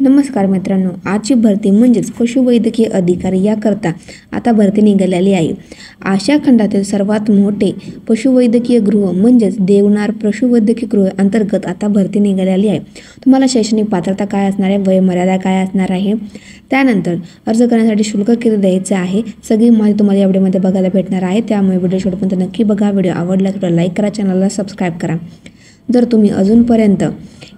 नमस्कार मित्रांनो, आजची भरती म्हणजेच पशुवैद्यकीय अधिकारी याकरता आता भरती निघालेली आहे। आशिया खंडातील सर्वात मोठे पशुवैद्यकीय गृह म्हणजेच देवनार पशुवैद्यकीय गृह अंतर्गत आता भरती निघालेली आहे। तुम्हाला शैक्षणिक पात्रता काय असणार आहे, वयोमर्यादा काय असणार आहे, त्यानंतर अर्ज करण्यासाठी शुल्क किती द्यायचे आहे, सगळी माहिती तुम्हाला या व्हिडिओमध्ये बघायला भेटणार आहे। त्यामुळे व्हिडिओ शेवटपर्यंत नक्की बघा। व्हिडिओ आवडला तर लाईक करा, चॅनलला सबस्क्राईब करा। जर तुम्ही अजूनपर्यंत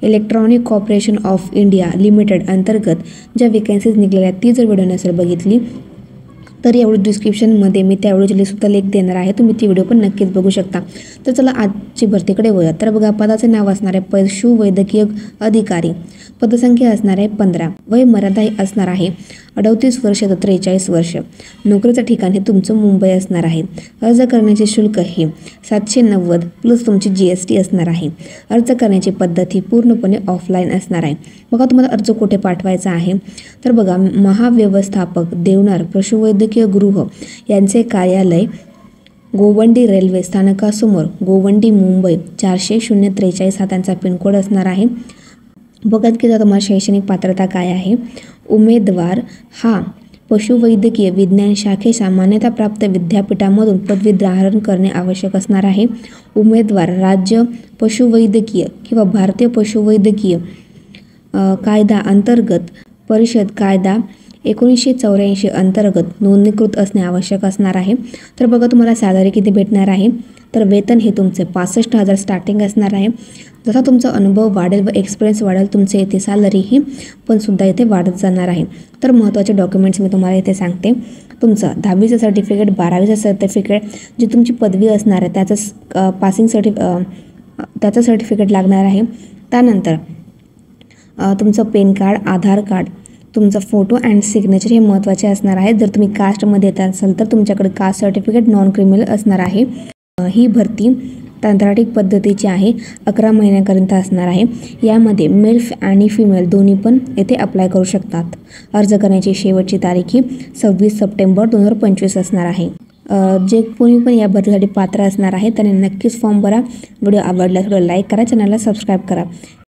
electronic corporation of India limited अंतर्गत ज्या वॅकन्सीज निघालेल्या ती जर व्हिडिओ नसेल बघितली तर या व्हिडिओ डिस्क्रिप्शनमध्ये मी त्या व्हिडिओची लिस्टसुद्धा लिंक देणार आहे, तुम्ही ती व्हिडिओ पण नक्कीच बघू शकता। तर चला आजची भरतीकडे वळूया। तर बघा, पदाचे नाव असणार आहे पशुवैद्यकीय अधिकारी, पदसंख्या असणार आहे 15, वयमर्यादा असणार आहे 38 वर्ष ते 43 वर्ष, नोकरीचं ठिकाण हे तुमचं मुंबई असणार आहे। अर्ज करण्याचे शुल्क हे 790 प्लस तुमची GST असणार आहे। अर्ज करण्याची पद्धत ही पूर्णपणे ऑफलाईन असणार आहे। बघा, तुम्हाला अर्ज कुठे पाठवायचा आहे तर बघा, महाव्यवस्थापक देवनार पशुवैद्यकीय गृह यांचे कार्यालय गोवंडी रेल्वे स्थानकासमोर, गोवंडी, मुंबई 40043 हा त्यांचा पिनकोड असणार आहे। बघा की तुम्हाला शैक्षणिक पात्रता काय आहे। उमेदवार हा पशुवैद्यकीय विज्ञान शाखेच्या मान्यताप्राप्त विद्यापीठामधून पदवी धारण करणे आवश्यक असणार आहे। उमेदवार राज्य पशुवैद्यकीय किंवा भारतीय पशुवैद्यकीय कायदा अंतर्गत परिषद कायदा 1984 अंतर्गत नोंदणीकृत असणे आवश्यक असणार आहे। तर बघा, तुम्हाला सॅलरी किती भेटणार आहे तर वेतन हे तुमचे 65,000 स्टार्टिंग असणार आहे। जसा तुमचा अनुभव वाढेल व एक्सपिरियन्स वाढेल तुमचे येथे सॅलरी ही पण सुद्धा इथे वाढत जाणार आहे। तर महत्त्वाचे डॉक्युमेंट्स मी तुम्हाला इथे सांगते। तुमचं 10वीचं सर्टिफिकेट, 12वीचं सर्टिफिकेट, जी तुमची पदवी असणार आहे त्याचं पासिंग त्याचं सर्टिफिकेट लागणार आहे। त्यानंतर तुमचं पॅन कार्ड, आधार कार्ड, तुमचा फोटो अँड सिग्नेचर हे महत्त्वाचे असणार आहे। जर तुम्ही कास्टमध्ये येत असाल तर तुमच्याकडे कास्ट सर्टिफिकेट नॉन क्रिमिनल असणार आहे। ही भरती तंत्राटिक पद्धतीची आहे, 11 महिन्याकरिता असणार आहे। यामध्ये मेल आणि फिमेल दोन्ही पण येथे अप्लाय करू शकतात। अर्ज करण्याची शेवटची तारीख ही 26 सप्टेंबर 2025 असणार आहे। जे कोणी पण या भरतीसाठी पात्र असणार आहे त्याने नक्कीच फॉर्म भरा। व्हिडिओ आवडल्यास लाईक करा, चॅनलला सबस्क्राईब करा।